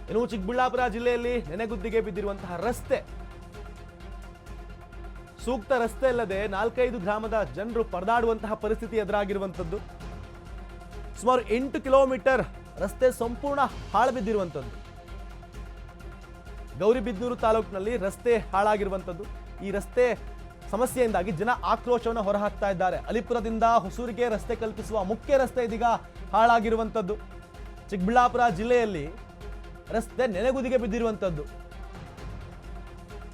ಇನ್ನು ಚಿಕ್ಕಬಳ್ಳಾಪುರ ಜಿಲ್ಲೆಯಲ್ಲಿ ನೆನೆಗುದ್ದಿಗೆ ಬಿದ್ದಿರುವಂತಹ ರಸ್ತೆ, ಸೂಕ್ತ ರಸ್ತೆ ಇಲ್ಲದೆ 4-5 ಗ್ರಾಮದ ಜನರು ಪರದಾಡುವಂತಹ ಪರಿಸ್ಥಿತಿ ಎದುರಾಗಿರುವಂಥದ್ದು. ಸುಮಾರು 8 ಕಿಲೋಮೀಟರ್ ರಸ್ತೆ ಸಂಪೂರ್ಣ ಹಾಳು ಬಿದ್ದಿರುವಂಥದ್ದು. ಗೌರಿಬಿದನೂರು ತಾಲೂಕಿನಲ್ಲಿ ರಸ್ತೆ ಹಾಳಾಗಿರುವಂಥದ್ದು. ಈ ರಸ್ತೆ ಸಮಸ್ಯೆಯಿಂದಾಗಿ ಜನ ಆಕ್ರೋಶವನ್ನು ಹೊರಹಾಕ್ತಾ ಇದ್ದಾರೆ. ಅಲಿಪುರದಿಂದ ಹೊಸೂರಿಗೆ ರಸ್ತೆ ಕಲ್ಪಿಸುವ ಮುಖ್ಯ ರಸ್ತೆ ಇದೀಗ ಹಾಳಾಗಿರುವಂಥದ್ದು. ಚಿಕ್ಕಬಳ್ಳಾಪುರ ಜಿಲ್ಲೆಯಲ್ಲಿ ರಸ್ತೆ ನೆನೆಗುದಿಗೆ ಬಿದ್ದಿರುವಂಥದ್ದು.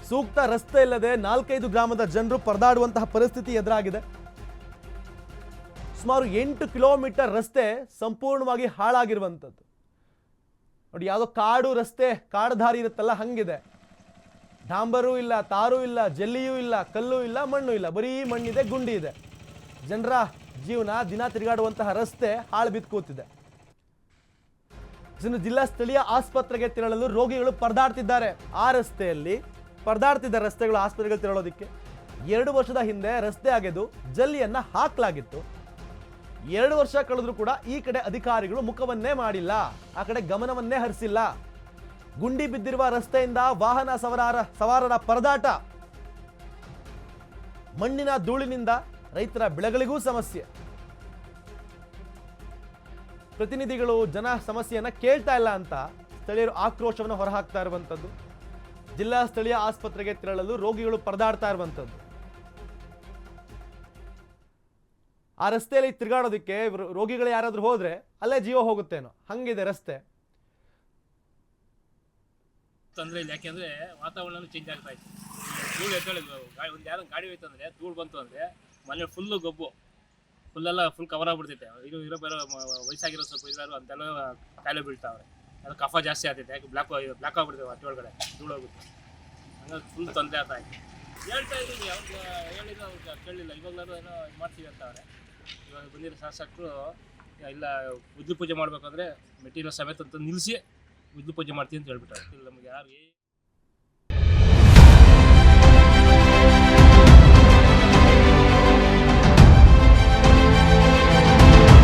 ಸೂಕ್ತ ರಸ್ತೆ ಇಲ್ಲದೆ 4-5 ಗ್ರಾಮದ ಜನರು ಪರದಾಡುವಂತಹ ಪರಿಸ್ಥಿತಿ ಎದುರಾಗಿದೆ. ಸುಮಾರು 8 ಕಿಲೋಮೀಟರ್ ರಸ್ತೆ ಸಂಪೂರ್ಣವಾಗಿ ಹಾಳಾಗಿರುವಂಥದ್ದು. ನೋಡಿ, ಯಾವುದೋ ಕಾಡು ರಸ್ತೆ, ಕಾಡು ದಾರಿ ಇರುತ್ತಲ್ಲ ಹಂಗಿದೆ. ಡಾಂಬರು ಇಲ್ಲ, ತಾರು ಇಲ್ಲ, ಜಲ್ಲಿಯೂ ಇಲ್ಲ, ಕಲ್ಲು ಇಲ್ಲ, ಮಣ್ಣು ಇಲ್ಲ, ಬರೀ ಮಣ್ಣಿದೆ, ಗುಂಡಿ ಇದೆ. ಜನರ ಜೀವನ ದಿನ ತಿರುಗಾಡುವಂತಹ ರಸ್ತೆ ಹಾಳು ಬಿದ್ದು ಕೂತಿದೆ. ಇನ್ನು ಜಿಲ್ಲಾ ಸ್ಥಳೀಯ ಆಸ್ಪತ್ರೆಗೆ ತೆರಳಲು ರೋಗಿಗಳು ಪರದಾಡ್ತಿದ್ದಾರೆ. ಆ ರಸ್ತೆಯಲ್ಲಿ ಪರದಾಡ್ತಿದ್ದ ರಸ್ತೆಗಳು ಆಸ್ಪತ್ರೆಗೆ ತೆರಳೋದಕ್ಕೆ 2 ವರ್ಷದ ಹಿಂದೆ ರಸ್ತೆ ಅಗೆದು ಜಲ್ಲಿಯನ್ನ ಹಾಕಲಾಗಿತ್ತು. 2 ವರ್ಷ ಕಳೆದ್ರೂ ಕೂಡ ಈ ಕಡೆ ಅಧಿಕಾರಿಗಳು ಮುಖವನ್ನೇ ಮಾಡಿಲ್ಲ, ಆ ಕಡೆ ಗಮನವನ್ನೇ ಹರಿಸಿಲ್ಲ. ಗುಂಡಿ ಬಿದ್ದಿರುವ ರಸ್ತೆಯಿಂದ ವಾಹನ ಸವಾರರ ಪರದಾಟ, ಮಣ್ಣಿನ ಧೂಳಿನಿಂದ ರೈತರ ಬೆಳೆಗಳಿಗೂ ಸಮಸ್ಯೆ. ಪ್ರತಿನಿಧಿಗಳು ಜನ ಸಮಸ್ಯೆಯನ್ನ ಕೇಳ್ತಾ ಇಲ್ಲ ಅಂತ ಸ್ಥಳೀಯರು ಆಕ್ರೋಶವನ್ನು ಹೊರಹಾಕ್ತಾ ಇರುವಂತದ್ದು. ಜಿಲ್ಲಾ ಸ್ಥಳೀಯ ಆಸ್ಪತ್ರೆಗೆ ತೆರಳಲು ರೋಗಿಗಳು ಪರದಾಡ್ತಾ ಇರುವಂತದ್ದು. ಆ ರಸ್ತೆಯಲ್ಲಿ ತಿರುಗಾಡೋದಕ್ಕೆ ರೋಗಿಗಳು ಯಾರಾದ್ರೂ ಹೋದ್ರೆ ಅಲ್ಲೇ ಜೀವ ಹೋಗುತ್ತೇನೋ, ಹಂಗಿದೆ ರಸ್ತೆ. ತೊಂದರೆ ಇಲ್ಲ, ಯಾಕೆಂದ್ರೆ ವಾತಾವರಣ ಚೇಂಜ್ ಆಗ್ತಾ ಇತ್ತು. ಧೂಳು ಎತ್ತೊಳ್ಳಿ ಒಂದು ಯಾರೋ ಗಾಡಿ ಹೋಯ್ತು ಅಂದ್ರೆ ಧೂಳು ಬಂತು ಅಂದ್ರೆ ಮನೆ ಫುಲ್ಲು ಗೊಬ್ಬು ಫುಲ್ಲೆಲ್ಲ ಫುಲ್ ಕವರ್ ಆಗ್ಬಿಡ್ತೈತೆ. ಇರೋ ಬೇರೆ ವಯಸ್ಸಾಗಿರೋ ಸ್ವಲ್ಪ ಇದಾರು ಅಂತೆಲ್ಲ ಕಾಯಿಲೆ ಬೀಳ್ತಾವ್ರೆ. ಅದು ಕಫ ಜಾಸ್ತಿ ಆಗ್ತೈತೆ, ಯಾಕೆ ಬ್ಲಾಕ್ ಆಗ್ಬಿಡ್ತೇವೆ ಹೊಟ್ಟೆ ಒಳಗಡೆ ಧೂಳು ಹೋಗುತ್ತೆ. ಹಂಗಾಗಿ ಫುಲ್ ತೊಂದರೆ ಆಗ್ತಾ ಇತ್ತು. ಹೇಳ್ತಾ ಇದ್ದೀನಿ, ಅವ್ರಿಗೆ ಹೇಳಿದ್ರು ಅವ್ರಿಗೆ ಕೇಳಲಿಲ್ಲ. ಇವಾಗಲಾದ್ರು ಏನೋ ಇದು ಮಾಡ್ತೀವಿ ಅಂತವ್ರೆ. ಇವಾಗ ಬಂದಿರೋ ಶಾಸಕರು ಇಲ್ಲ ಉದ್ಲು ಪೂಜೆ ಮಾಡ್ಬೇಕಂದ್ರೆ ಮೆಟೀರಿಯಲ್ ಸಮೇತ ಅಂತ ನಿಲ್ಲಿಸಿ ಉದ್ಲು ಪೂಜೆ ಮಾಡ್ತೀವಿ ಅಂತ ಹೇಳ್ಬಿಟ್ಟಾರೆ. ಇಲ್ಲ ನಮಗೆ ಯಾರಿಗೆ